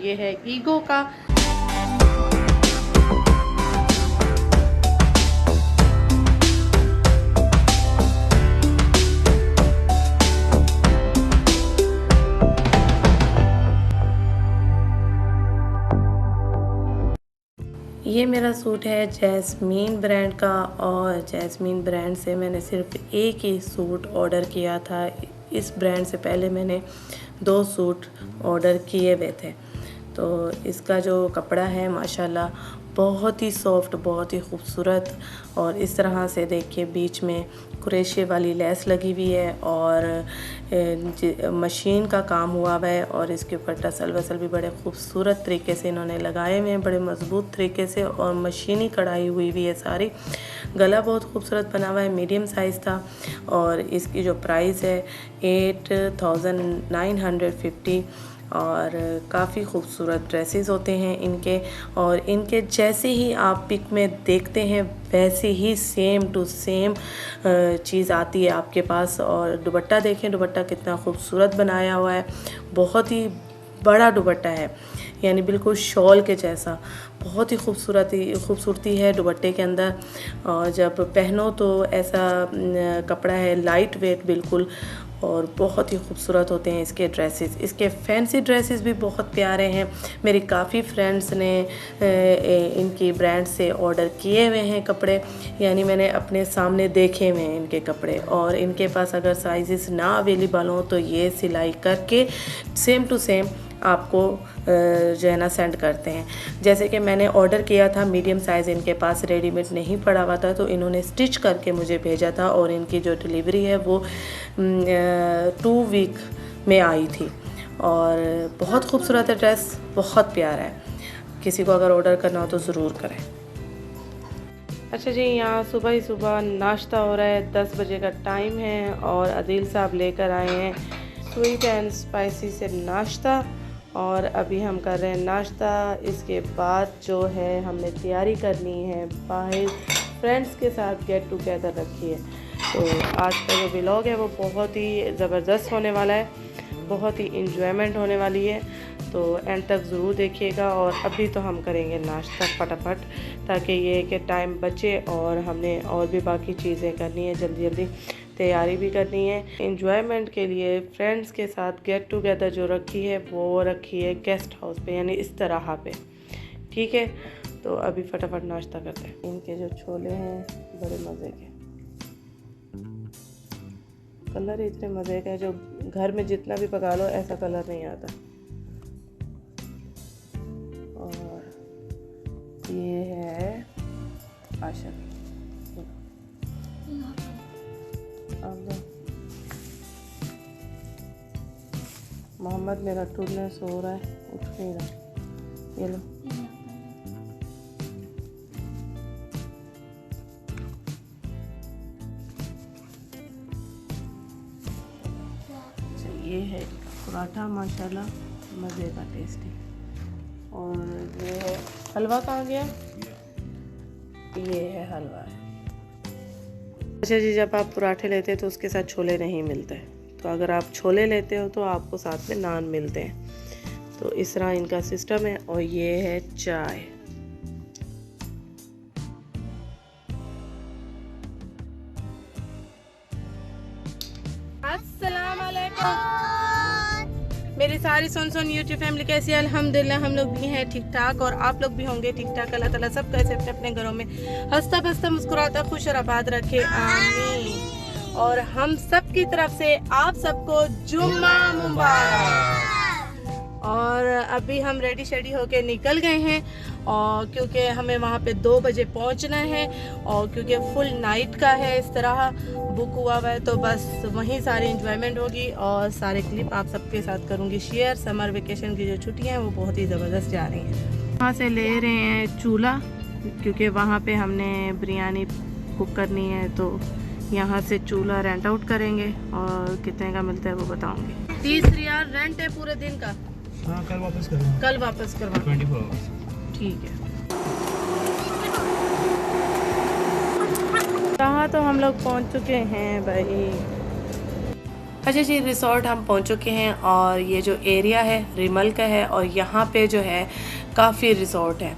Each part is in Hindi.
ये है ईगो का। ये मेरा सूट है जैस्मीन ब्रांड का, और जैस्मीन ब्रांड से मैंने सिर्फ एक ही सूट ऑर्डर किया था। इस ब्रांड से पहले मैंने 2 सूट ऑर्डर किए हुए थे। तो इसका जो कपड़ा है माशाल्लाह बहुत ही सॉफ्ट, बहुत ही खूबसूरत, और इस तरह से देखिए बीच में कुरेशे वाली लेस लगी हुई है और मशीन का काम हुआ हुआ है, और इसके ऊपर टसल वसल भी बड़े खूबसूरत तरीके से इन्होंने लगाए हुए हैं, बड़े मज़बूत तरीके से, और मशीनी कढ़ाई हुई हुई है सारी। गला बहुत खूबसूरत बना हुआ है, मीडियम साइज़ था, और इसकी जो प्राइस है 8950, और काफ़ी खूबसूरत ड्रेसेस होते हैं इनके। और इनके जैसे ही आप पिक में देखते हैं वैसे ही सेम टू सेम चीज़ आती है आपके पास। और दुपट्टा देखें, दुपट्टा कितना खूबसूरत बनाया हुआ है, बहुत ही बड़ा दुपट्टा है, यानी बिल्कुल शॉल के जैसा। बहुत ही खूबसूरती है दुपट्टे के अंदर, और जब पहनो तो ऐसा कपड़ा है लाइट वेट बिल्कुल, और बहुत ही खूबसूरत होते हैं इसके ड्रेसेस। इसके फैंसी ड्रेसेस भी बहुत प्यारे हैं। मेरी काफ़ी फ्रेंड्स ने इनकी ब्रांड से ऑर्डर किए हुए हैं कपड़े, यानी मैंने अपने सामने देखे हुए हैं इनके कपड़े। और इनके पास अगर साइजेस ना अवेलेबल हों तो ये सिलाई करके सेम टू सेम आपको जो है ना सेंड करते हैं। जैसे कि मैंने ऑर्डर किया था, मीडियम साइज़ इनके पास रेडीमेड नहीं पड़ा हुआ था, तो इन्होंने स्टिच करके मुझे भेजा था, और इनकी जो डिलीवरी है वो 2 वीक में आई थी। और बहुत खूबसूरत है ड्रेस, बहुत प्यारा है। किसी को अगर ऑर्डर करना हो तो ज़रूर करें। अच्छा जी, यहाँ सुबह ही सुबह नाश्ता हो रहा है, 10 बजे का टाइम है, और आदिल साहब लेकर आए हैं स्वीट एंड स्पाइसी से नाश्ता, और अभी हम कर रहे हैं नाश्ता। इसके बाद जो है हमने तैयारी करनी है, बाहर फ्रेंड्स के साथ गेट टुगेदर रखी है। तो आज का जो व्लॉग है वो बहुत ही ज़बरदस्त होने वाला है, बहुत ही इंजॉयमेंट होने वाली है, तो एंड तक ज़रूर देखिएगा। और अभी तो हम करेंगे नाश्ता फटाफट, ताकि ये कि टाइम बचे, और हमने और भी बाकी चीज़ें करनी है, जल्दी जल्दी तैयारी भी करनी है। एंजॉयमेंट के लिए फ्रेंड्स के साथ गेट टुगेदर जो रखी है वो रखी है गेस्ट हाउस पे, यानी इस तरह पे, ठीक है। तो अभी फटाफट नाश्ता करते हैं। इनके जो छोले हैं बड़े मज़े के, कलर इतने मज़े का है, जो घर में जितना भी पका लो ऐसा कलर नहीं आता। और ये है आशा, मोहम्मद मेरा टूटने सो रहा है, उठ नहीं रहा। ये लो, ये है पराठा माशाल्लाह मज़े का, टेस्टी। और ये है हलवा, कहाँ गया? ये है हलवा। अच्छा जी, जब आप पराठे लेते हैं तो उसके साथ छोले नहीं मिलते, तो अगर आप छोले लेते हो तो आपको साथ में नान मिलते हैं। तो इस तरह इनका सिस्टम है। और ये है चाय। अस्सलाम वालेकुम मेरी सारी सुन यूट्यूब फैमिली, कैसी है? अल्हम्दुलिल्लाह हम लोग भी हैं ठीक ठाक, और आप लोग भी होंगे ठीक ठाक। अल्लाह ताला सब कैसे अपने अपने घरों में हंसता बसता मुस्कुराता खुश और आबाद रखे, आमीन। और हम सब की तरफ से आप सबको जुम्मा मुबारक। और अभी हम रेडी शेडी होके निकल गए हैं, और क्योंकि हमें वहाँ पे 2 बजे पहुँचना है, और क्योंकि फुल नाइट का है, इस तरह बुक हुआ हुआ है, तो बस वहीं सारी एंजॉयमेंट होगी, और सारे क्लिप आप सबके साथ करूँगी शेयर। समर वेकेशन की जो छुट्टियाँ हैं वो बहुत ही ज़बरदस्त जा रही हैं। वहाँ से ले रहे हैं चूल्हा, क्योंकि वहाँ पे हमने बिरयानी कुक करनी है, तो यहाँ से चूल्हा रेंट आउट करेंगे, और कितने का मिलता है वो बताऊँगी। 30 रियाल रेंट है पूरे दिन का। हाँ, कल वापस करवा, कल वापस करवा 24 आवर्स। ठीक है। कहाँ तो हम लोग पहुँच चुके हैं भाई। अच्छा जी, रिसोर्ट हम पहुंच चुके हैं और ये जो एरिया है रिमल का है और यहाँ पे जो है काफ़ी रिसोर्ट है।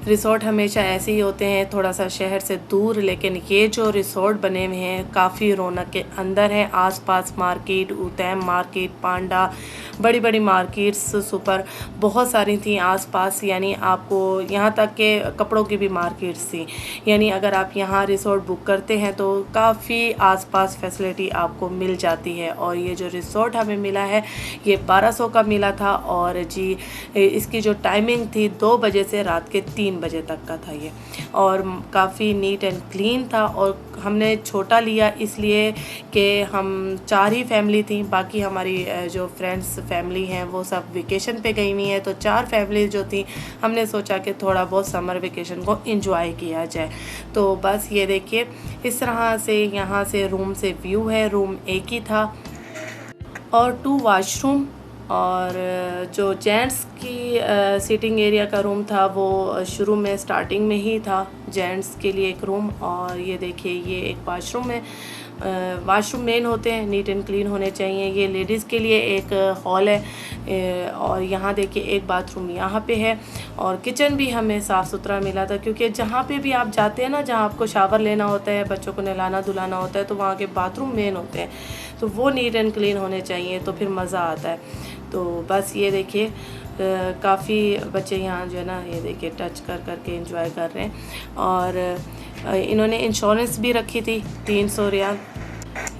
रिसोर्ट हमेशा ऐसे ही होते हैं थोड़ा सा शहर से दूर, लेकिन ये जो रिसोर्ट बने हुए हैं काफ़ी रौनक के अंदर है। आसपास मार्केट, उतैम मार्केट, पांडा, बड़ी बड़ी मार्केट्स सुपर बहुत सारी थी आसपास, यानी आपको यहाँ तक के कपड़ों की भी मार्केट्स थी। यानी अगर आप यहाँ रिसोर्ट बुक करते हैं तो काफ़ी आसपास फैसिलिटी आपको मिल जाती है। और ये जो रिसोर्ट हमें मिला है ये 1200 का मिला था और जी इसकी जो टाइमिंग थी 2 बजे से रात के 3 बजे तक का था ये, और काफ़ी नीट एंड क्लीन था। और हमने छोटा लिया इसलिए कि हम 4 ही फैमिली थी, बाकी हमारी जो फ्रेंड्स फैमिली हैं वो सब वेकेशन पे गई हुई हैं, तो 4 फैमिली जो थी हमने सोचा कि थोड़ा बहुत समर वेकेशन को एंजॉय किया जाए। तो बस ये देखिए इस तरह से यहाँ से रूम से व्यू है। रूम एक ही था और 2 वाशरूम, और जो जेंट्स की सीटिंग एरिया का रूम था वो शुरू में स्टार्टिंग में ही था जेंट्स के लिए एक रूम। और ये देखिए ये एक वाशरूम है। वाशरूम मेन होते हैं, नीट एंड क्लीन होने चाहिए। ये लेडीज़ के लिए एक हॉल है और यहाँ देखिए एक बाथरूम यहाँ पे है। और किचन भी हमें साफ़ सुथरा मिला था, क्योंकि जहाँ पे भी आप जाते हैं ना, जहाँ आपको शावर लेना होता है, बच्चों को नहलाना धुलाना होता है, तो वहाँ के बाथरूम मेन होते हैं, तो वो नीट एंड क्लीन होने चाहिए, तो फिर मज़ा आता है। तो बस ये देखिए काफ़ी बच्चे यहाँ जो है ना ये देखिए टच कर करके एंजॉय कर रहे हैं। और इन्होंने इंश्योरेंस भी रखी थी 300 रियाल।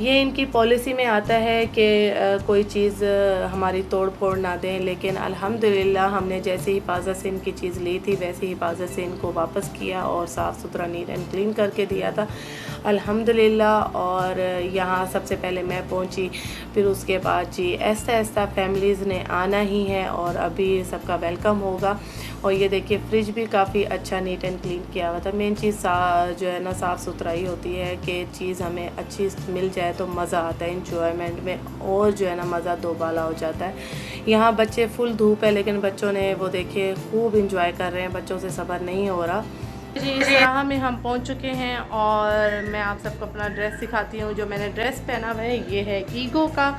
ये इनकी पॉलिसी में आता है कि कोई चीज़ हमारी तोड़ फोड़ ना दें, लेकिन अल्हम्दुलिल्लाह हमने जैसे हिफाजत से इनकी चीज़ ली थी वैसे हिफाजत से इनको वापस किया और साफ़ सुथरा नीट एंड क्लीन करके दिया था अल्हम्दुलिल्लाह। और यहाँ सबसे पहले मैं पहुँची, फिर उसके बाद जी ऐसा ऐसा फैमिलीज़ ने आना ही है और अभी सबका वेलकम होगा। और ये देखिए फ्रिज भी काफ़ी अच्छा नीट एंड क्लीन किया हुआ था। मेन चीज़ जो है ना साफ़ सुथरा ही होती है कि चीज़ हमें अच्छी मिल जाए तो मज़ा आता है इंजॉयमेंट में, और जो है ना मज़ा दोबाला हो जाता है। यहाँ बच्चे फुल धूप है लेकिन बच्चों ने वो देखिए खूब इंजॉय कर रहे हैं, बच्चों से सब्र नहीं हो रहा जी। इस राह में हम पहुंच चुके हैं और मैं आप सबको अपना ड्रेस दिखाती हूँ। जो मैंने ड्रेस पहना हुआ है ये है ईगो का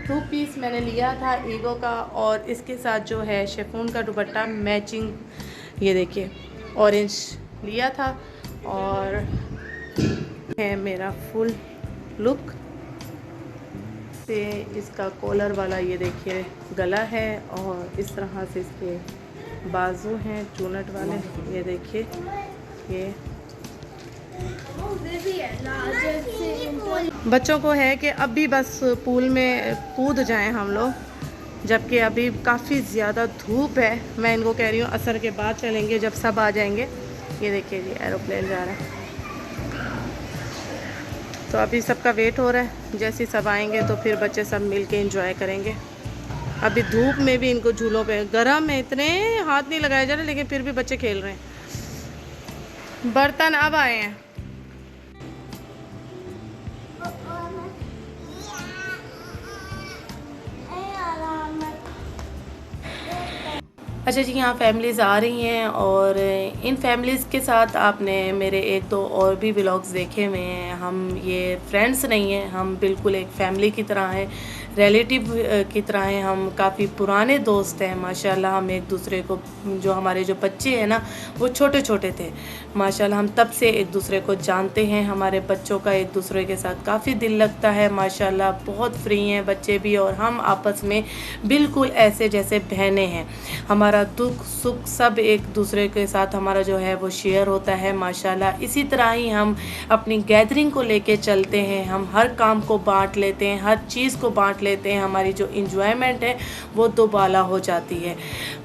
2 पीस मैंने लिया था ईगो का, और इसके साथ जो है शिफॉन का दुपट्टा मैचिंग, ये देखिए ऑरेंज लिया था। और है मेरा फुल लुक से इसका कॉलर वाला ये देखिए गला है, और इस तरह से इसके बाजू हैं चूनट वाले, ये देखिए ये बच्चों को है कि अभी बस पूल में कूद जाएं हम लोग, जबकि अभी काफ़ी ज़्यादा धूप है। मैं इनको कह रही हूँ असर के बाद चलेंगे जब सब आ जाएंगे। ये देखिए जी एरोप्लेन जा रहा है, तो अभी सबका वेट हो रहा है, जैसे सब आएंगे तो फिर बच्चे सब मिल के इंजॉय करेंगे। अभी धूप में भी इनको झूलों पे गर्म में इतने हाथ नहीं लगाए जा रहे, लेकिन फिर भी बच्चे खेल रहे हैं। बर्तन अब आए हैं। अच्छा जी, यहाँ फैमिलीज़ आ रही हैं और इन फैमिलीज़ के साथ आपने मेरे 1-2 और भी व्लॉग्स देखे हुए हैं। हम ये फ्रेंड्स नहीं हैं, हम बिल्कुल एक फैमिली की तरह हैं, रिलेटिव की तरह हैं। हम काफ़ी पुराने दोस्त हैं माशाल्लाह। हम एक दूसरे को, जो हमारे जो बच्चे हैं ना वो छोटे छोटे थे माशाल्लाह, हम तब से एक दूसरे को जानते हैं। हमारे बच्चों का एक दूसरे के साथ काफ़ी दिल लगता है माशाल्लाह, बहुत फ्री हैं बच्चे भी, और हम आपस में बिल्कुल ऐसे जैसे बहनें हैं। हमारा दुख सुख सब एक दूसरे के साथ हमारा जो है वो शेयर होता है माशाल्लाह। इसी तरह ही हम अपनी गैदरिंग को लेके चलते हैं, हम हर काम को बांट लेते हैं, हर चीज़ को बांट लेते हैं। हमारी जो इंजॉयमेंट है वो दोबाला हो जाती है।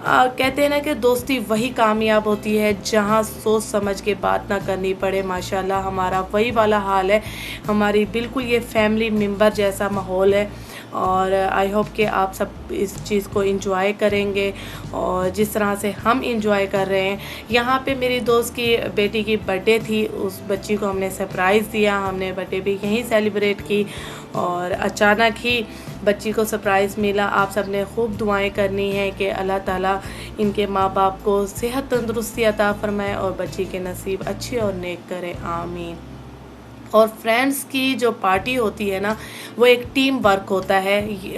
कहते हैं ना कि दोस्ती वही कामयाब होती है जहाँ सोच समझ के बात ना करनी पड़े। माशाल्लाह हमारा वही वाला हाल है, हमारी बिल्कुल ये फैमिली मेम्बर जैसा माहौल है। और आई होप कि आप सब इस चीज़ को एंजॉय करेंगे और जिस तरह से हम एंजॉय कर रहे हैं। यहाँ पे मेरी दोस्त की बेटी की बर्थडे थी, उस बच्ची को हमने सरप्राइज़ दिया, हमने बर्थडे भी यहीं सेलिब्रेट की और अचानक ही बच्ची को सरप्राइज़ मिला। आप सब ने खूब दुआएं करनी है कि अल्लाह ताला इनके माँ बाप को सेहत तंदुरुस्ती अता फ़रमाए और बच्ची के नसीब अच्छे और नेक करे, आमीन। और फ्रेंड्स की जो पार्टी होती है ना, वो एक टीम वर्क होता है।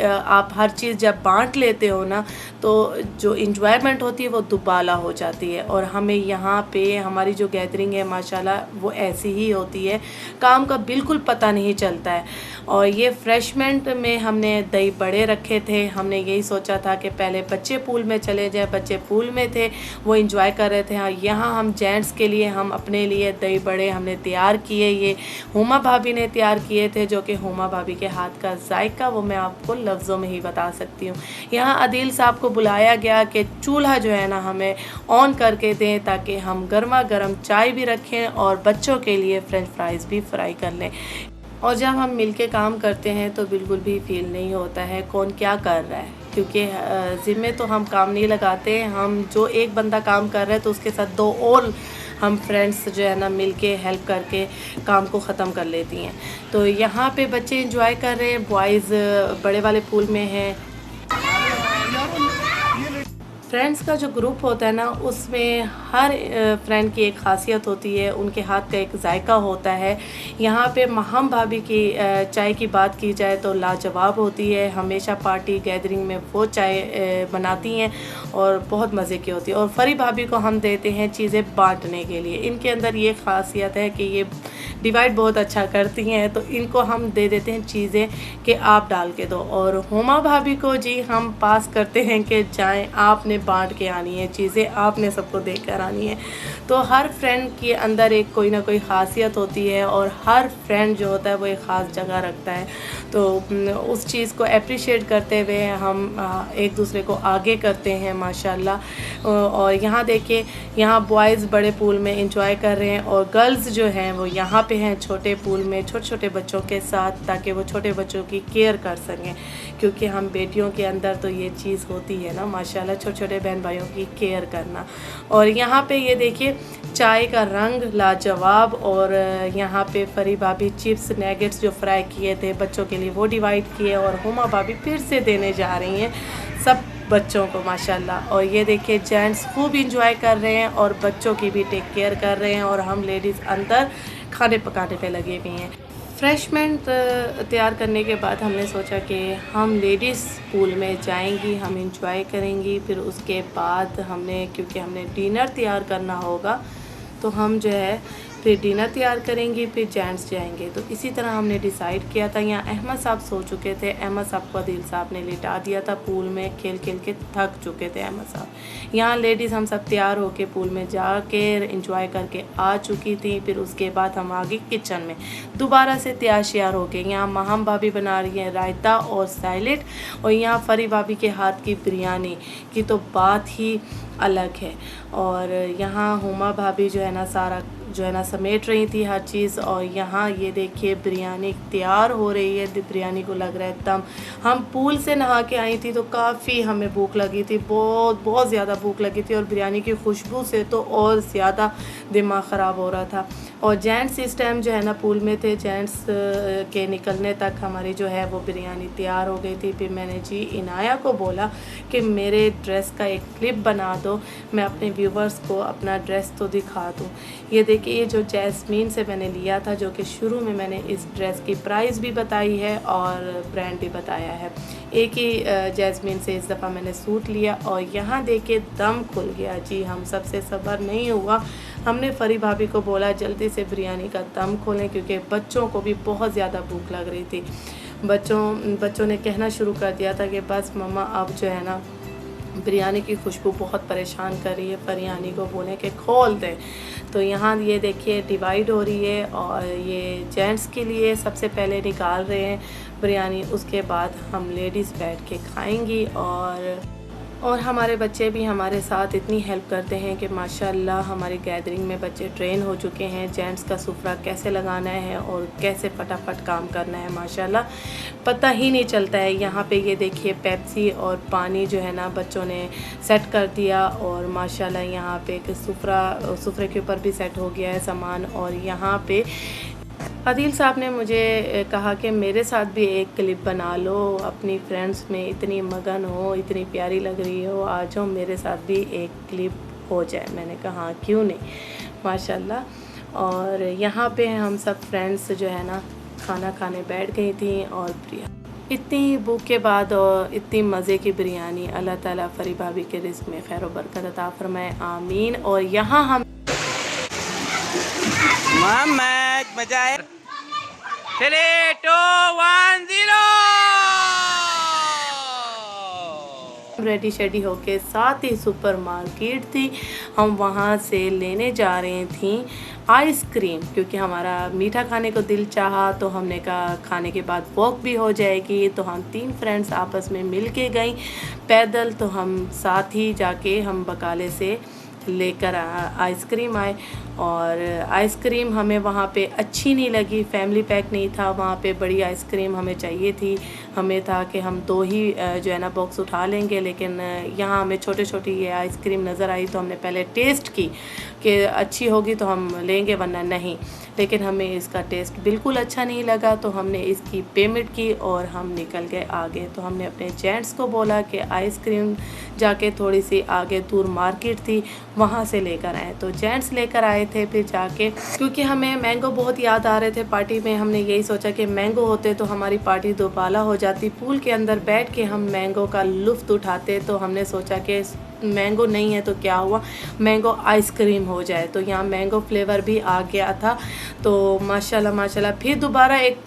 आप हर चीज़ जब बांट लेते हो ना, तो जो इंजॉयमेंट होती है वो दुबाला हो जाती है। और हमें यहाँ पे हमारी जो गैदरिंग है माशाल्लाह वो ऐसी ही होती है, काम का बिल्कुल पता नहीं चलता है। और ये फ्रेशमेंट में हमने दही बड़े रखे थे। हमने यही सोचा था कि पहले बच्चे पूल में चले जाए, बच्चे पूल में थे, वो इंजॉय कर रहे थे। हाँ, यहाँ हम जेंट्स के लिए, हम अपने लिए दही बड़े हमने तैयार किए। ये हुमा भाभी ने तैयार किए थे, जो कि हुमा भाभी के हाथ का जायका वो मैं आपको लफ्ज़ों में ही बता सकती हूँ। यहाँ आदिल साहब को बुलाया गया कि चूल्हा जो है ना हमें ऑन करके दें, ताकि हम गर्मा गर्म चाय भी रखें और बच्चों के लिए फ्रेंच फ्राइज़ भी फ्राई कर लें। और जब हम मिलके काम करते हैं तो बिल्कुल भी फील नहीं होता है कौन क्या कर रहा है, क्योंकि ज़िम्मे तो हम काम नहीं लगाते। हम जो एक बंदा काम कर रहा है तो उसके साथ 2 और हम फ्रेंड्स जो है ना मिलके हेल्प करके काम को ख़त्म कर लेती हैं। तो यहाँ पे बच्चे एंजॉय कर रहे हैं, बॉयज़ बड़े वाले पूल में हैं। फ्रेंड्स का जो ग्रुप होता है ना, उसमें हर फ्रेंड की एक ख़ासियत होती है, उनके हाथ का एक जायका होता है। यहाँ पे महम भाभी की चाय की बात की जाए तो लाजवाब होती है। हमेशा पार्टी गैदरिंग में वो चाय बनाती हैं और बहुत मज़े की होती है। और फरी भाभी को हम देते हैं चीज़ें बांटने के लिए। इनके अंदर ये ख़ासियत है कि ये डिवाइड बहुत अच्छा करती हैं, तो इनको हम दे देते हैं चीज़ें कि आप डाल के दो। और हुमा भाभी को जी हम पास करते हैं कि जाएं, आपने बांट के आनी है चीज़ें, आपने सबको देकर आनी है। तो हर फ्रेंड के अंदर एक कोई ना कोई ख़ासियत होती है और हर फ्रेंड जो होता है वो एक ख़ास जगह रखता है। तो उस चीज़ को अप्रिशिएट करते हुए हम एक दूसरे को आगे करते हैं माशाल्लाह। और यहाँ देखिए, यहाँ बॉयज़ बड़े पूल में एंजॉय कर रहे हैं और गर्ल्स जो हैं वो यहाँ पे हैं छोटे पूल में छोटे छोटे बच्चों के साथ, ताकि वो छोटे बच्चों की केयर कर सकें। क्योंकि हम बेटियों के अंदर तो ये चीज़ होती है ना माशाल्लाह, छोटे छोटे बहन भाइयों की केयर करना। और यहाँ पे ये देखिए चाय का रंग लाजवाब। और यहाँ पे फरी भाभी चिप्स नैगेट्स जो फ्राई किए थे बच्चों के लिए वो डिवाइड किए, और हुमा भाभी फिर से देने जा रही हैं सब बच्चों को माशाल्लाह। और ये देखिए जेंट्स खूब इंजॉय कर रहे हैं और बच्चों की भी टेक केयर कर रहे हैं, और हम लेडीज़ अंदर खाने पकाने पे लगे हुए हैं। फ्रेशमेंट तैयार करने के बाद हमने सोचा कि हम लेडीज़ पूल में जाएंगी, हम इंजॉय करेंगी। फिर उसके बाद हमने, क्योंकि हमने डिनर तैयार करना होगा, तो हम जो है फिर डिनर तैयार करेंगी, फिर जेंट्स जाएंगे। तो इसी तरह हमने डिसाइड किया था। यहाँ अहमद साहब सो चुके थे, अहमद साहब को आदिल साहब ने लिटा दिया था। पूल में खेल खेल के थक चुके थे अहमद साहब। यहाँ लेडीज़ हम सब तैयार होके पूल में जाके इंजॉय करके आ चुकी थी। फिर उसके बाद हम आ गए किचन में दोबारा से तैयार श्यार हो गए। यहाँ महम भाभी बना रही हैं रायता और सैलेड, और यहाँ फरी भाभी के हाथ की बिरयानी की तो बात ही अलग है। और यहाँ हुमा भाभी जो है ना सारा जो है ना समेट रही थी हर चीज़। और यहाँ ये देखिए बिरयानी तैयार हो रही है, बिरयानी को लग रहा है दम। हम पूल से नहा के आई थी तो काफ़ी हमें भूख लगी थी, बहुत ज़्यादा भूख लगी थी, और बिरयानी की खुशबू से तो और ज़्यादा दिमाग ख़राब हो रहा था। और जेंट्स इस टाइम जो है ना पूल में थे, जेंट्स के निकलने तक हमारी जो है वो बिरयानी तैयार हो गई थी। फिर मैंने जी इनाया को बोला कि मेरे ड्रेस का एक क्लिप बना दो, मैं अपने व्यूवर्स को अपना ड्रेस तो दिखा दूँ। ये देखिए, ये जो जैस्मीन से मैंने लिया था, जो कि शुरू में मैंने इस ड्रेस की प्राइस भी बताई है और ब्रांड भी बताया है। एक ही जैस्मीन से इस दफ़ा मैंने सूट लिया, और यहाँ देखिए दम खुल गया जी, हम सबसे सब्र नहीं हुआ। हमने फरी भाभी को बोला जल्दी से बिरयानी का दम खोलें, क्योंकि बच्चों को भी बहुत ज़्यादा भूख लग रही थी। बच्चों ने कहना शुरू कर दिया था कि बस मम्मा अब जो है ना बिरयानी की खुशबू बहुत परेशान कर रही है, बिरयानी को बोलें कि खोल दें। तो यहाँ ये देखिए डिवाइड हो रही है, और ये जेंट्स के लिए सबसे पहले निकाल रहे हैं बिरयानी, उसके बाद हम लेडीज़ बैठ के खाएंगी। और हमारे बच्चे भी हमारे साथ इतनी हेल्प करते हैं कि माशाल्लाह हमारी गैदरिंग में बच्चे ट्रेन हो चुके हैं, जेंट्स का सुफ्रा कैसे लगाना है और कैसे फटाफट काम करना है माशाल्लाह पता ही नहीं चलता है। यहाँ पे ये देखिए पेप्सी और पानी जो है ना बच्चों ने सेट कर दिया, और माशाल्लाह यहाँ पे एक सुफ्रे के ऊपर भी सेट हो गया है सामान। और यहाँ पे आदिल साहब ने मुझे कहा कि मेरे साथ भी एक क्लिप बना लो, अपनी फ्रेंड्स में इतनी मगन हो, इतनी प्यारी लग रही हो, आ जाओ मेरे साथ भी एक क्लिप हो जाए। मैंने कहा हाँ क्यों नहीं, माशाल्लाह। और यहाँ पे हम सब फ्रेंड्स जो है ना खाना खाने बैठ गई थी। और इतनी भूख के बाद और इतनी मज़े की बिरयानी, अल्लाह ताला फरी भाभी के रिज़्क़ में खैर व बरकत अता फरमाए, आमीन। और यहाँ हम मजा है। 3, 2, 1, 0 रेडी शेडी होके साथ ही सुपर मार्केट थी, हम वहाँ से लेने जा रहे थी आइसक्रीम, क्योंकि हमारा मीठा खाने को दिल चाहा। तो हमने कहा खाने के बाद वॉक भी हो जाएगी। तो हम 3 फ्रेंड्स आपस में मिल के गई पैदल। तो हम साथ ही जाके हम बकाले से लेकर आइसक्रीम आए। और आइसक्रीम हमें वहाँ पे अच्छी नहीं लगी, फैमिली पैक नहीं था वहाँ पे, बड़ी आइसक्रीम हमें चाहिए थी। हमें था कि हम 2 ही जो है ना बॉक्स उठा लेंगे, लेकिन यहाँ हमें छोटे छोटी ये आइसक्रीम नज़र आई। तो हमने पहले टेस्ट की कि अच्छी होगी तो हम लेंगे, वरना नहीं। लेकिन हमें इसका टेस्ट बिल्कुल अच्छा नहीं लगा। तो हमने इसकी पेमेंट की और हम निकल गए आगे। तो हमने अपने जेंट्स को बोला कि आइसक्रीम जाके थोड़ी सी आगे दूर मार्केट थी वहाँ से लेकर आए। तो जेंट्स लेकर आए थे फिर जाके, क्योंकि हमें मैंगो बहुत याद आ रहे थे पार्टी में। हमने यही सोचा कि मैंगो होते तो हमारी पार्टी दोबाला हो जाती, पूल के अंदर बैठ के हम मैंगो का लुफ्त उठाते। तो हमने सोचा कि मैंगो नहीं है तो क्या हुआ, मैंगो आइसक्रीम हो जाए। तो यहाँ मैंगो फ्लेवर भी आ गया था। तो माशाल्लाह माशाल्लाह फिर दोबारा एक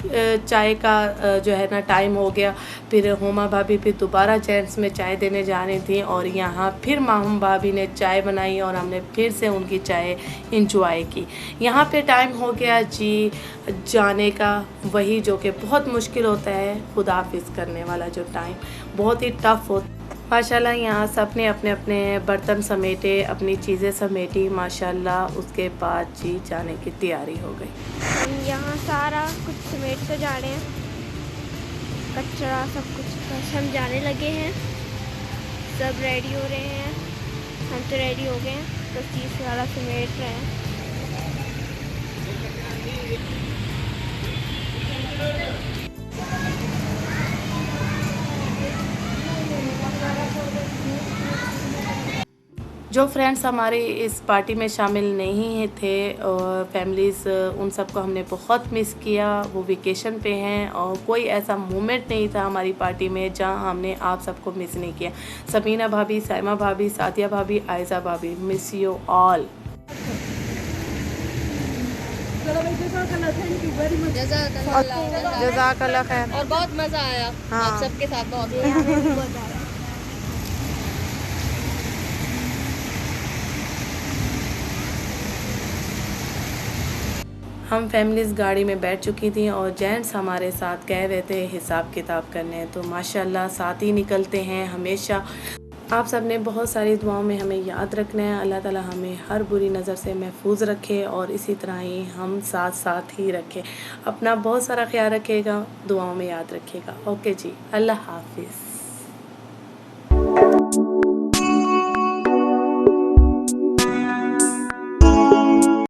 चाय का जो है ना टाइम हो गया। फिर हुमा भाभी फिर दोबारा जेंट्स में चाय देने जानी थी। और यहाँ फिर माहूम भाभी ने चाय बनाई और हमने फिर से उनकी चाय इंजॉय की। यहाँ पे टाइम हो गया जी जाने का, वही जो कि बहुत मुश्किल होता है, खुदा हाफिज़ करने वाला जो टाइम बहुत ही टफ़ होता है। माशाल्लाह यहाँ सब ने अपने अपने बर्तन समेटे, अपनी चीज़ें समेटी माशाल्लाह। उसके बाद जी जाने की तैयारी हो गई। हम यहाँ सारा कुछ समेट कर जा रहे हैं, कचरा सब कुछ, बस हम जाने लगे हैं। सब रेडी हो रहे हैं, हम तो रेडी हो गए हैं, बस चीज़ सारा समेट रहे हैं। जो फ्रेंड्स हमारे इस पार्टी में शामिल नहीं थे और फैमिलीज़, उन सबको हमने बहुत मिस किया। वो वेकेशन पे हैं और कोई ऐसा मोमेंट नहीं था हमारी पार्टी में जहां हमने आप सबको मिस नहीं किया। सबीना भाभी, साइमा भाभी, सादिया भाभी, आयज़ा भाभी, मिस यू ऑल। जज़ाकल्लाह खैर। और बहुत मज़ा आया आप सबके साथ, बहुत मज़ा आया। हम फैमिलीज़ गाड़ी में बैठ चुकी थी और जेंट्स हमारे साथ गए हुए थे हिसाब किताब करने। तो माशाल्लाह साथ ही निकलते हैं हमेशा। आप सब ने बहुत सारी दुआओं में हमें याद रखना है। अल्लाह ताला हमें हर बुरी नज़र से महफूज रखे और इसी तरह ही हम साथ साथ ही रखें। अपना बहुत सारा ख्याल रखिएगा, दुआओं में याद रखिएगा। ओके जी, अल्लाह हाफिज़।